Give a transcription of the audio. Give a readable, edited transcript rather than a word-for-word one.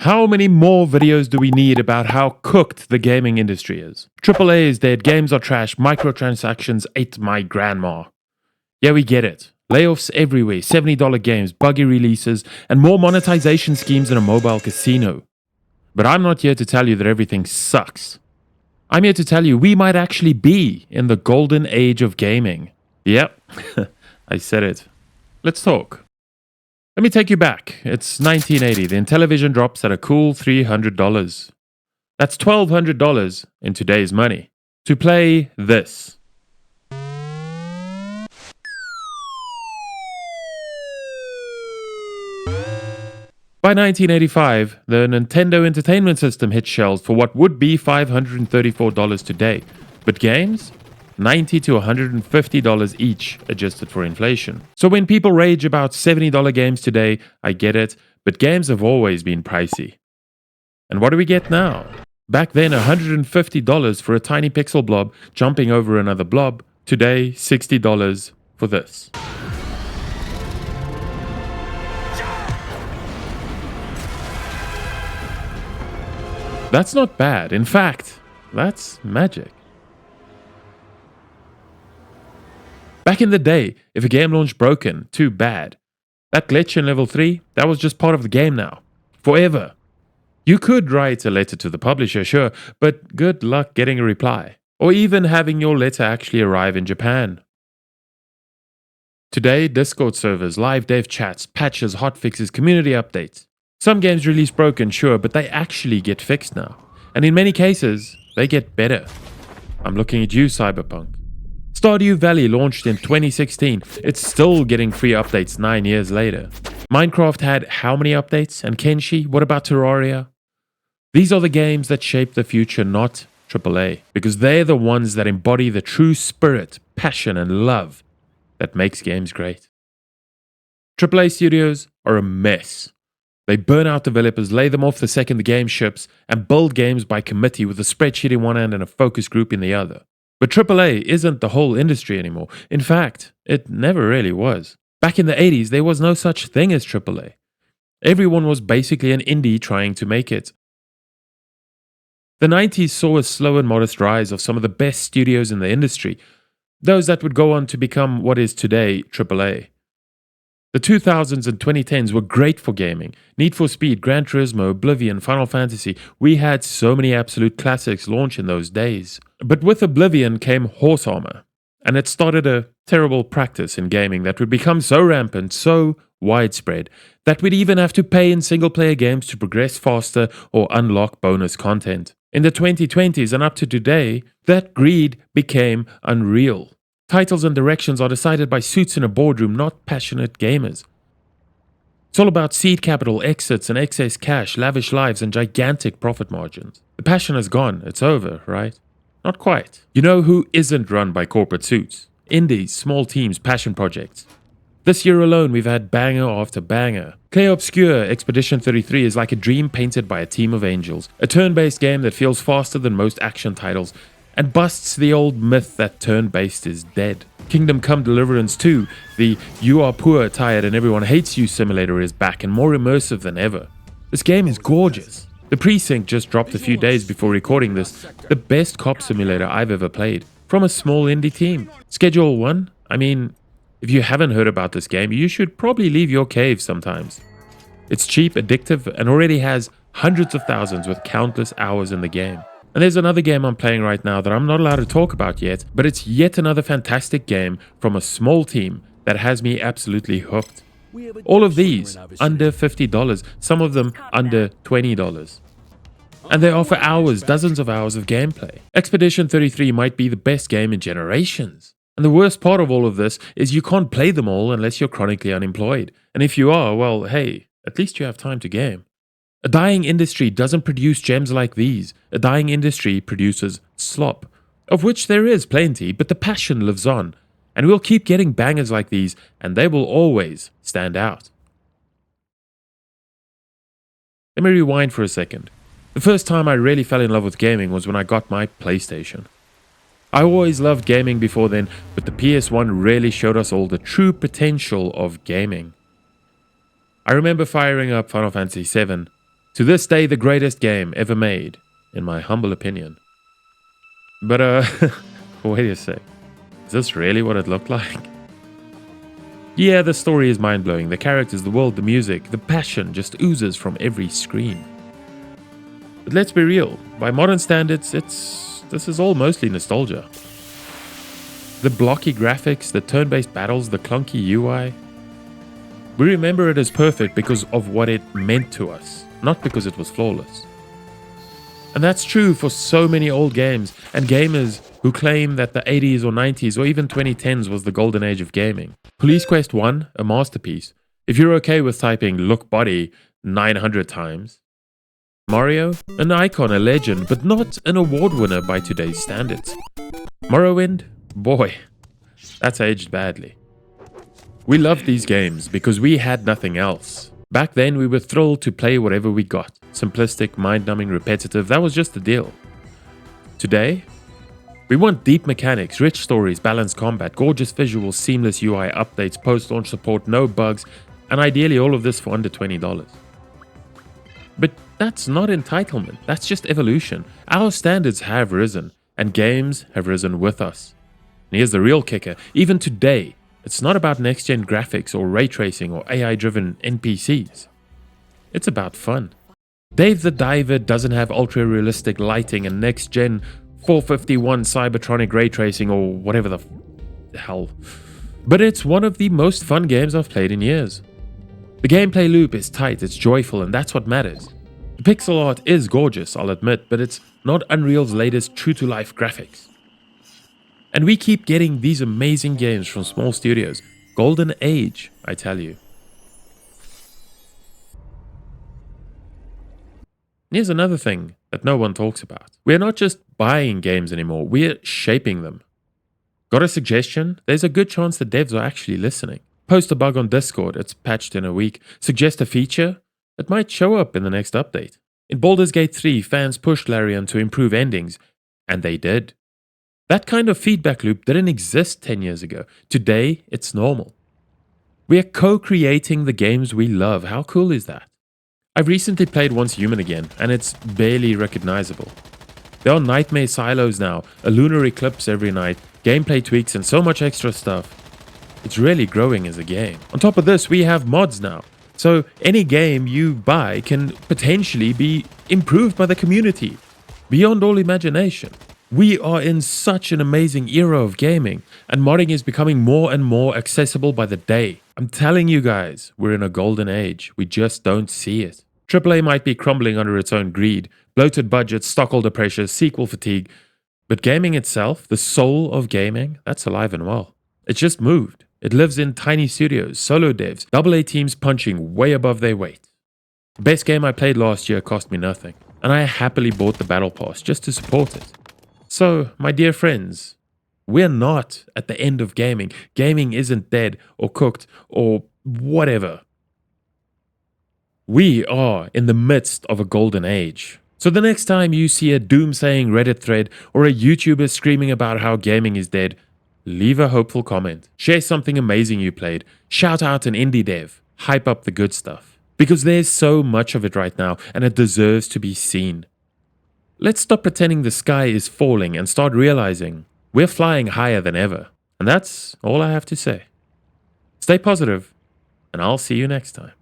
How many more videos do we need about how cooked the gaming industry is? AAA is dead, games are trash, microtransactions ate my grandma. Yeah, we get it. Layoffs everywhere, $70 games, buggy releases, and more monetization schemes in a mobile casino. But I'm not here to tell you that everything sucks. I'm here to tell you we might actually be in the golden age of gaming. Yep, I said it. Let's talk. Let me take you back. It's 1980. The Intellivision drops at a cool $300. That's $1,200 in today's money to play this. By 1985, the Nintendo Entertainment System hit shelves for what would be $534 today. But games? $90 to $150 each, adjusted for inflation. So when people rage about $70 games today, I get it, but games have always been pricey. And what do we get now? Back then, $150 for a tiny pixel blob jumping over another blob. Today, $60 for this. That's not bad. In fact, that's magic. Back in the day, if a game launched broken, too bad. That glitch in level 3, that was just part of the game now. Forever. You could write a letter to the publisher, sure, but good luck getting a reply. Or even having your letter actually arrive in Japan. Today, Discord servers, live dev chats, patches, hotfixes, community updates. Some games release broken, sure, but they actually get fixed now. And in many cases, they get better. I'm looking at you, Cyberpunk. Stardew Valley launched in 2016. It's still getting free updates 9 years later. Minecraft had how many updates? And Kenshi? What about Terraria? These are the games that shape the future, not AAA. Because they're the ones that embody the true spirit, passion, and love that makes games great. AAA studios are a mess. They burn out developers, lay them off the second the game ships, and build games by committee with a spreadsheet in one hand and a focus group in the other. But AAA isn't the whole industry anymore. In fact, it never really was. Back in the 80s, there was no such thing as AAA. Everyone was basically an indie trying to make it. The 90s saw a slow and modest rise of some of the best studios in the industry, those that would go on to become what is today AAA. The 2000s and 2010s were great for gaming. Need for Speed, Gran Turismo, Oblivion, Final Fantasy. We had so many absolute classics launch in those days. But with Oblivion came horse armor. And it started a terrible practice in gaming that would become so rampant, so widespread, that we'd even have to pay in single-player games to progress faster or unlock bonus content. In the 2020s and up to today, that greed became unreal. Titles and directions are decided by suits in a boardroom, not passionate gamers. It's all about seed capital, exits, and excess cash, lavish lives, and gigantic profit margins. The passion is gone. It's over, right? Not quite. You know who isn't run by corporate suits? Indies, small teams, passion projects. This year alone, we've had banger after banger. Clair Obscur Expedition 33 is like a dream painted by a team of angels. A turn-based game that feels faster than most action titles, and busts the old myth that turn-based is dead. Kingdom Come Deliverance 2, the you are poor, tired, and everyone hates you simulator is back and more immersive than ever. This game is gorgeous. The Precinct just dropped a few days before recording this, the best cop simulator I've ever played, from a small indie team. Schedule 1? I mean, if you haven't heard about this game, you should probably leave your cave sometimes. It's cheap, addictive, and already has hundreds of thousands with countless hours in the game. And there's another game I'm playing right now that I'm not allowed to talk about yet, but it's yet another fantastic game from a small team that has me absolutely hooked. All of these under $50, some of them under $20. And they offer hours, dozens of hours of gameplay. Expedition 33 might be the best game in generations. And the worst part of all of this is you can't play them all unless you're chronically unemployed. And if you are, well, hey, at least you have time to game. A dying industry doesn't produce gems like these. A dying industry produces slop, of which there is plenty, but the passion lives on. And we'll keep getting bangers like these, and they will always stand out. Let me rewind for a second. The first time I really fell in love with gaming was when I got my PlayStation. I always loved gaming before then, but the PS1 really showed us all the true potential of gaming. I remember firing up Final Fantasy VII, To this day, the greatest game ever made, in my humble opinion. But, wait a sec. Is this really what it looked like? Yeah, the story is mind-blowing. The characters, the world, the music, the passion just oozes from every screen. But let's be real. By modern standards, this is all mostly nostalgia. The blocky graphics, the turn-based battles, the clunky UI. We remember it as perfect because of what it meant to us, not because it was flawless. And that's true for so many old games and gamers who claim that the 80s or 90s or even 2010s was the golden age of gaming. Police Quest 1, a masterpiece. If you're okay with typing look body 900 times. Mario, an icon, a legend, but not an award winner by today's standards. Morrowind, boy, that's aged badly. We loved these games because we had nothing else. Back then, we were thrilled to play whatever we got. Simplistic, mind-numbing, repetitive, that was just the deal. Today, we want deep mechanics, rich stories, balanced combat, gorgeous visuals, seamless UI updates, post-launch support, no bugs, and ideally all of this for under $20. But that's not entitlement, that's just evolution. Our standards have risen, and games have risen with us. And here's the real kicker, even today, it's not about next-gen graphics or ray tracing or AI-driven NPCs. It's about fun. Dave the Diver doesn't have ultra-realistic lighting and next-gen 451 Cybertronic ray tracing or whatever the hell. But it's one of the most fun games I've played in years. The gameplay loop is tight, it's joyful, and that's what matters. The pixel art is gorgeous, I'll admit, but it's not Unreal's latest true-to-life graphics. And we keep getting these amazing games from small studios. Golden age, I tell you. Here's another thing that no one talks about. We're not just buying games anymore, we're shaping them. Got a suggestion? There's a good chance the devs are actually listening. Post a bug on Discord, it's patched in a week. Suggest a feature? It might show up in the next update. In Baldur's Gate 3, fans pushed Larian to improve endings, and they did. That kind of feedback loop didn't exist 10 years ago. Today, it's normal. We are co-creating the games we love. How cool is that? I've recently played Once Human again, and it's barely recognizable. There are nightmare silos now, a lunar eclipse every night, gameplay tweaks, and so much extra stuff. It's really growing as a game. On top of this, we have mods now. So any game you buy can potentially be improved by the community, beyond all imagination. We are in such an amazing era of gaming, and modding is becoming more and more accessible by the day. I'm telling you guys, we're in a golden age. We just don't see it. AAA might be crumbling under its own greed, bloated budgets, stockholder pressure, sequel fatigue, but gaming itself, the soul of gaming, that's alive and well. It's just moved. It lives in tiny studios, solo devs, AA teams punching way above their weight. The best game I played last year cost me nothing, and I happily bought the Battle Pass just to support it. So, my dear friends, we're not at the end of gaming. Gaming isn't dead or cooked or whatever. We are in the midst of a golden age. So the next time you see a doomsaying Reddit thread or a YouTuber screaming about how gaming is dead, leave a hopeful comment. Share something amazing you played. Shout out an indie dev. Hype up the good stuff. Because there's so much of it right now and it deserves to be seen. Let's stop pretending the sky is falling and start realizing we're flying higher than ever. And that's all I have to say. Stay positive, and I'll see you next time.